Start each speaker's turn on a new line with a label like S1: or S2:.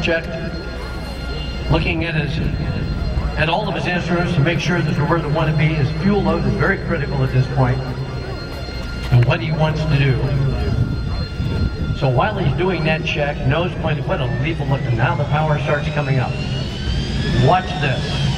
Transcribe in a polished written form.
S1: Jet, looking at all of his instruments to make sure that they're where they want to be. His fuel load is very critical at this point, and what he wants to do. So while he's doing that check, nose pointed, what a lethal look, and now the power starts coming up. Watch this.